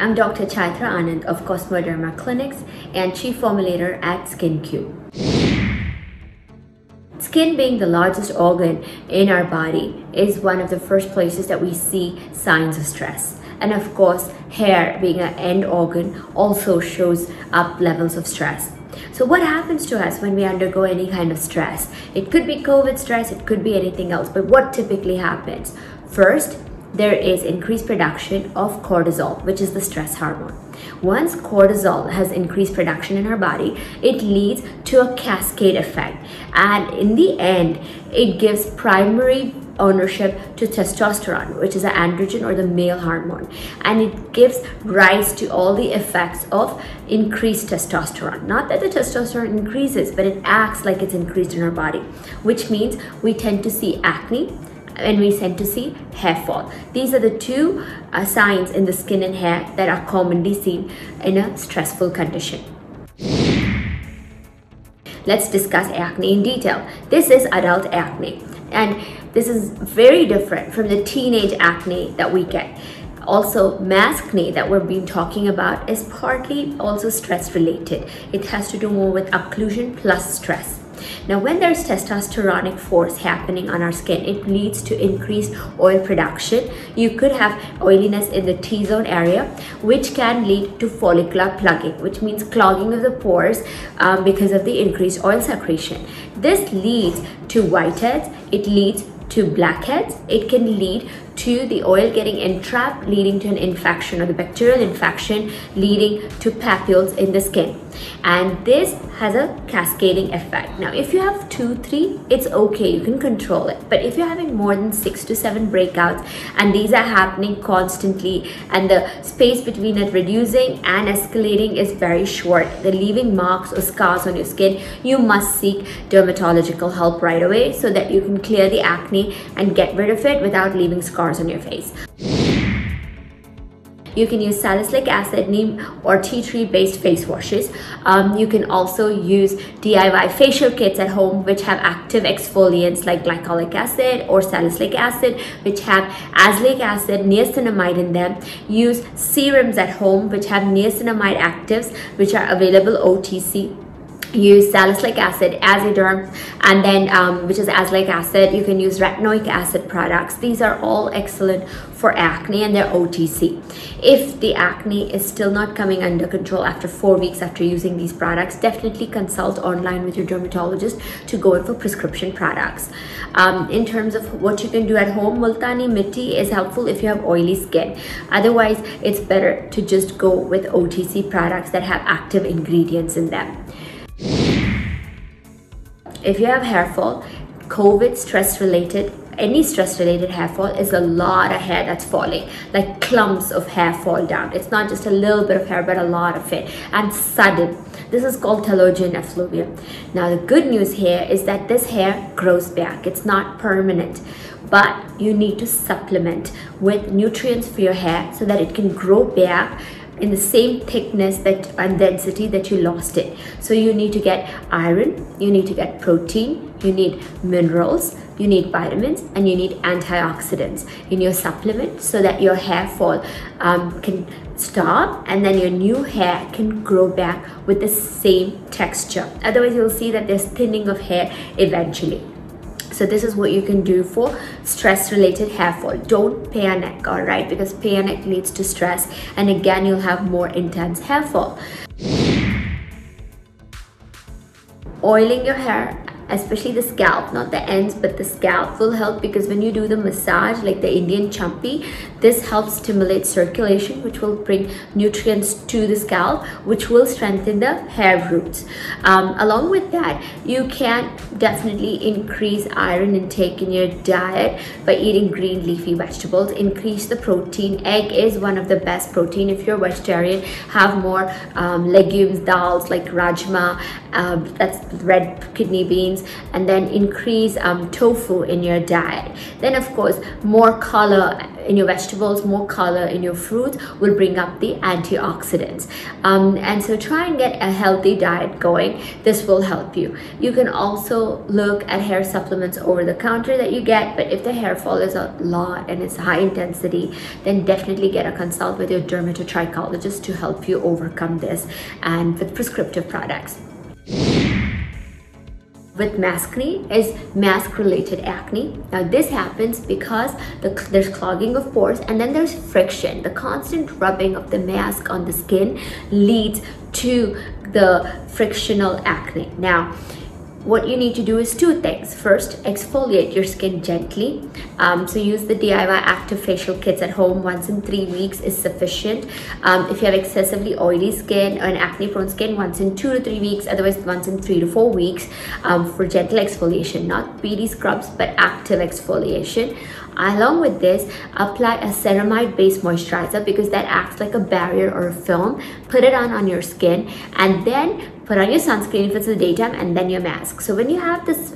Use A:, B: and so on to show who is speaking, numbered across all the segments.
A: I'm Dr. Chytra V Anand of Cosmetic Dermatologist Clinics and Chief Formulator at SkinQ. Skin being the largest organ in our body is one of the first places that we see signs of stress. And of course, hair being an end organ also shows up levels of stress. So what happens to us when we undergo any kind of stress? It could be COVID stress, it could be anything else, but what typically happens? First, there is increased production of cortisol, which is the stress hormone. Once cortisol has increased production in our body, it leads to a cascade effect. And in the end, it gives primary ownership to testosterone, which is an androgen or the male hormone. And it gives rise to all the effects of increased testosterone. Not that the testosterone increases, but it acts like it's increased in our body, which means we tend to see acne, and we tend to see hair fall. These are the two signs in the skin and hair that are commonly seen in a stressful condition. Let's discuss acne in detail. This is adult acne, and this is very different from the teenage acne that we get. Also, maskne that we've been talking about is partly also stress related. It has to do more with occlusion plus stress. Now, when there's testosteronic force happening on our skin, it leads to increased oil production. You could have oiliness in the T-zone area, which can lead to follicular plugging, which means clogging of the pores because of the increased oil secretion. This leads to whiteheads, it leads to blackheads, it can lead to the oil getting entrapped, leading to an infection or the bacterial infection, leading to papules in the skin. And this has a cascading effect. Now, if you have 2, 3, it's okay, you can control it. But if you're having more than 6 to 7 breakouts and these are happening constantly and the space between it reducing and escalating is very short, they're leaving marks or scars on your skin, you must seek dermatological help right away so that you can clear the acne and get rid of it without leaving scars on your face. You can use salicylic acid, neem or tea tree based face washes. You can also use DIY facial kits at home which have active exfoliants like glycolic acid or salicylic acid, which have azelaic acid, niacinamide in them. Use serums at home which have niacinamide actives which are available OTC. Use salicylic acid, Aziderm, and then which is azelaic acid. You can use retinoic acid products. These are all excellent for acne and they're OTC. If the acne is still not coming under control after 4 weeks after using these products, definitely consult online with your dermatologist to go in for prescription products. In terms of what you can do at home, multani mitti is helpful if you have oily skin. Otherwise, it's better to just go with OTC products that have active ingredients in them. If you have hair fall, COVID stress related, any stress related hair fall is a lot of hair that's falling, like clumps of hair fall down. It's not just a little bit of hair, but a lot of it, and sudden. This is called telogen effluvium. Now the good news here is that this hair grows back. It's not permanent, but you need to supplement with nutrients for your hair so that it can grow back in the same thickness and density that you lost it. So you need to get iron, you need to get protein, you need minerals, you need vitamins, and you need antioxidants in your supplement so that your hair fall can stop and then your new hair can grow back with the same texture. Otherwise, you'll see that there's thinning of hair eventually. So this is what you can do for stress-related hair fall. Don't panic, all right? Because panic leads to stress, and again, you'll have more intense hair fall. Oiling your hair, especially the scalp, not the ends, but the scalp will help, because when you do the massage, like the Indian champi, this helps stimulate circulation, which will bring nutrients to the scalp, which will strengthen the hair roots. Along with that, you can definitely increase iron intake in your diet by eating green leafy vegetables. Increase the protein. Egg is one of the best protein. If you're vegetarian, have more legumes, dals like rajma, that's red kidney beans, grains, and then increase tofu in your diet. Then of course, more color in your vegetables, more color in your fruits will bring up the antioxidants. And so try and get a healthy diet going. This will help you. You can also look at hair supplements over the counter that you get, but if the hair fall is a lot and it's high intensity, then definitely get a consult with your dermatotrichologist to help you overcome this, and with prescriptive products. With maskne is mask-related acne. Now this happens because there's clogging of pores, and then there's friction. The constant rubbing of the mask on the skin leads to the frictional acne. Now, what you need to do is two things. First, exfoliate your skin gently. So use the DIY active facial kits at home. Once in 3 weeks is sufficient. If you have excessively oily skin or an acne prone skin, once in 2 to 3 weeks, otherwise once in 3 to 4 weeks for gentle exfoliation, not BD scrubs, but active exfoliation. Along with this, apply a ceramide based moisturizer, because that acts like a barrier or a film. Put it on your skin, and then put on your sunscreen if it's the daytime, and then your mask. So when you have this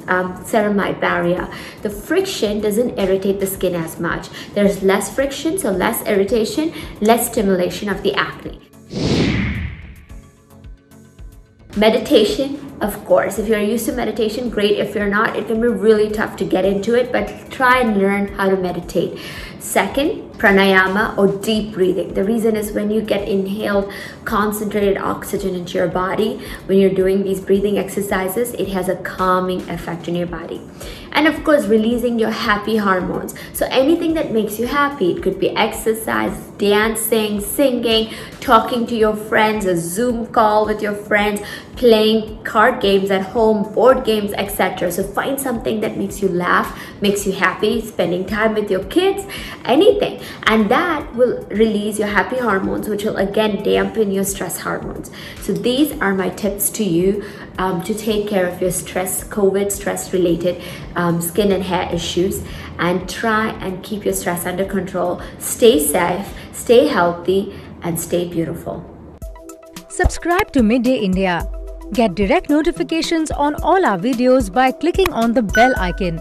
A: ceramide barrier, the friction doesn't irritate the skin as much. There's less friction, so less irritation, less stimulation of the acne. Meditation, of course. If you're used to meditation, great. If you're not, it can be really tough to get into it, but try and learn how to meditate. Second, pranayama or deep breathing. The reason is when you get inhaled concentrated oxygen into your body, when you're doing these breathing exercises, it has a calming effect on your body. And of course, releasing your happy hormones. So anything that makes you happy, it could be exercise, dancing, singing, talking to your friends, a Zoom call with your friends, playing card games at home, board games, etc. So find something that makes you laugh, makes you happy, spending time with your kids, anything. And that will release your happy hormones, which will again dampen your stress hormones. So these are my tips to you to take care of your stress, COVID stress related skin and hair issues, and try and keep your stress under control. Stay safe, stay healthy, and stay beautiful.
B: Subscribe to Midday India. Get direct notifications on all our videos by clicking on the bell icon.